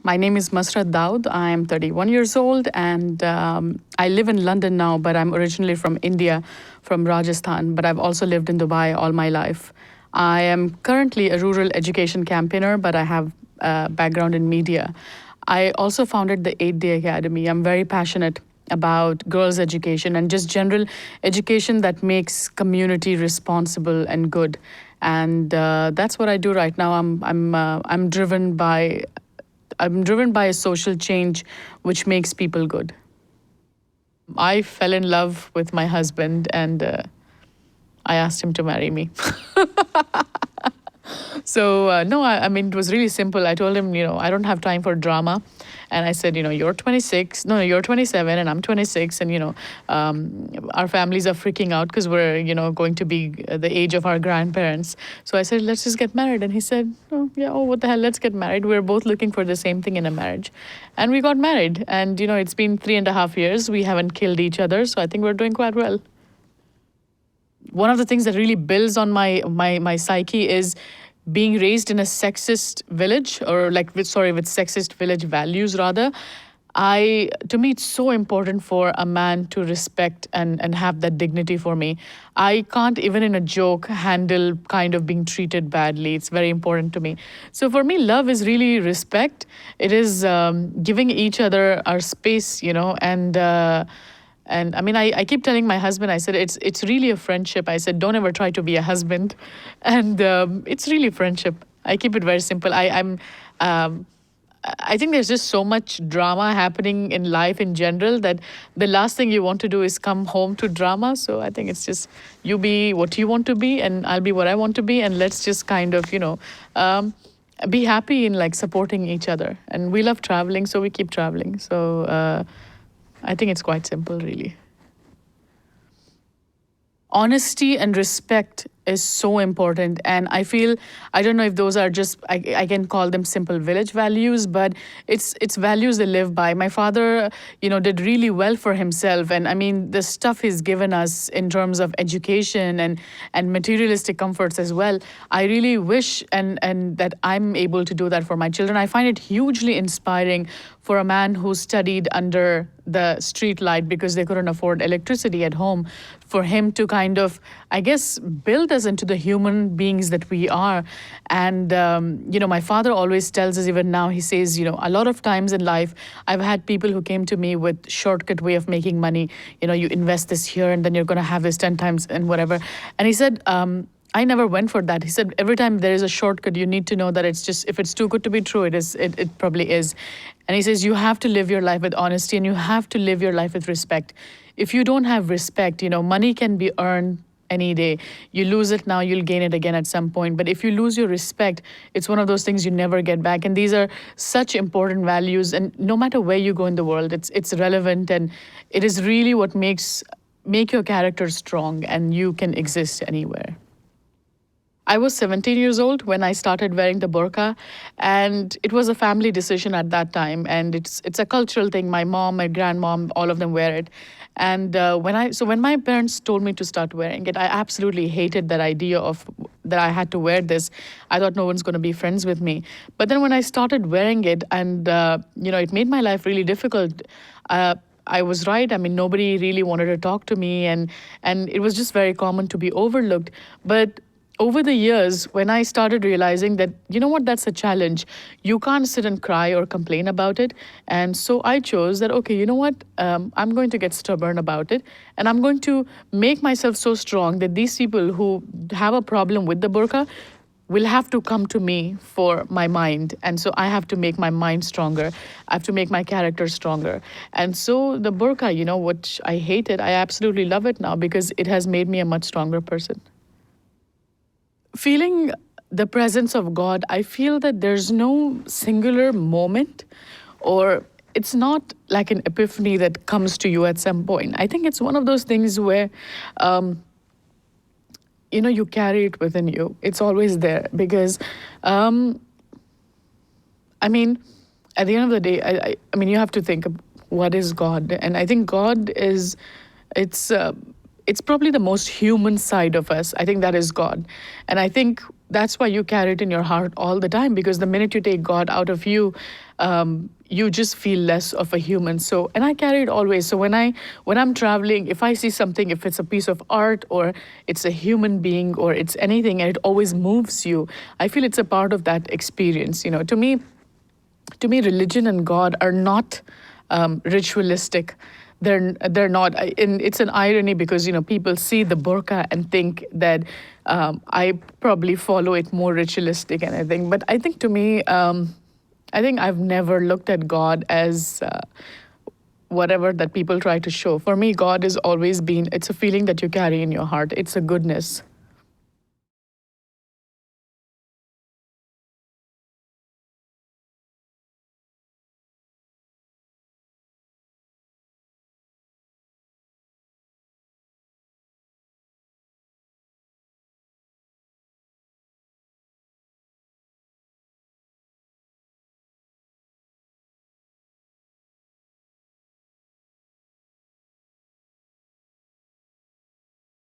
My name is Masrat Daud. I am 31 years old and I live in London now, but I'm originally from India, from Rajasthan, but I've also lived in Dubai all my life. I am currently a rural education campaigner, but I have a background in media. I also founded the 8 Day Academy. I'm very passionate about girls' education and just general education that makes community responsible and good. And that's what I do right now. I'm driven by a social change which makes people good. I fell in love with my husband and I asked him to marry me. So, no, I mean, it was really simple. I told him, I don't have time for drama. And I said, you're 26, no, you're 27 and I'm 26. And, our families are freaking out because we're, going to be the age of our grandparents. So I said, let's just get married. And he said, oh, yeah, oh, what the hell, let's get married. We're both looking for the same thing in a marriage. And we got married. And, it's been 3.5 years. We haven't killed each other. So I think we're doing quite well. One of the things that really builds on my psyche is being raised in a sexist village, or with sexist village values rather. To me, it's so important for a man to respect and have that dignity for me. I can't even in a joke handle kind of being treated badly. It's very important to me. So for me, love is really respect. It is giving each other our space, and I mean, I keep telling my husband, I said, it's really a friendship. I said, don't ever try to be a husband. And it's really friendship. I keep it very simple. I think there's just so much drama happening in life in general that the last thing you want to do is come home to drama. So I think it's just you be what you want to be and I'll be what I want to be. And let's just kind of, be happy in supporting each other. And we love traveling, so we keep traveling. So, I think it's quite simple, really. Honesty and respect is so important, and I feel, I don't know if those are just, I can call them simple village values, but it's values they live by. My father, did really well for himself, and I mean the stuff he's given us in terms of education and materialistic comforts as well. I really wish and that I'm able to do that for my children. I find it hugely inspiring for a man who studied under the street light because they couldn't afford electricity at home, for him to kind of, I guess, build us into the human beings that we are. And, my father always tells us, even now, he says, a lot of times in life, I've had people who came to me with shortcut way of making money. You invest this here and then you're going to have this 10 times and whatever. And he said, I never went for that. He said, every time there is a shortcut, you need to know that it's just, if it's too good to be true, it probably is. And he says, you have to live your life with honesty and you have to live your life with respect. If you don't have respect, money can be earned any day. You lose it now, you'll gain it again at some point. But if you lose your respect, it's one of those things you never get back. And these are such important values. And no matter where you go in the world, it's relevant. And it is really what make your character strong, and you can exist anywhere. I was 17 years old when I started wearing the burqa, and it was a family decision at that time. And it's a cultural thing. My mom, my grandmom, all of them wear it. And when my parents told me to start wearing it, I absolutely hated that idea of that I had to wear this. I thought no one's going to be friends with me. But then when I started wearing it, and it made my life really difficult. I was right. I mean, nobody really wanted to talk to me, and it was just very common to be overlooked. But over the years, when I started realizing that, that's a challenge. You can't sit and cry or complain about it. And so I chose that, okay, I'm going to get stubborn about it. And I'm going to make myself so strong that these people who have a problem with the burqa will have to come to me for my mind. And so I have to make my mind stronger. I have to make my character stronger. And so the burqa, which I hated, I absolutely love it now because it has made me a much stronger person. Feeling the presence of God, I feel that there's no singular moment, or it's not like an epiphany that comes to you at some point. I think it's one of those things where, you carry it within you. It's always there because, I mean, at the end of the day, I mean, you have to think of what is God. And I think God is, it's probably the most human side of us. I think that is God. And I think that's why you carry it in your heart all the time, because the minute you take God out of you, you just feel less of a human. So, and I carry it always. So when I'm traveling, if I see something, if it's a piece of art or it's a human being or it's anything, and it always moves you, I feel it's a part of that experience. To me, religion and God are not ritualistic. They're not. And it's an irony because people see the burqa and think that I probably follow it more ritualistic and everything. But I think to me, I think I've never looked at God as whatever that people try to show. For me, God has always been. It's a feeling that you carry in your heart. It's a goodness.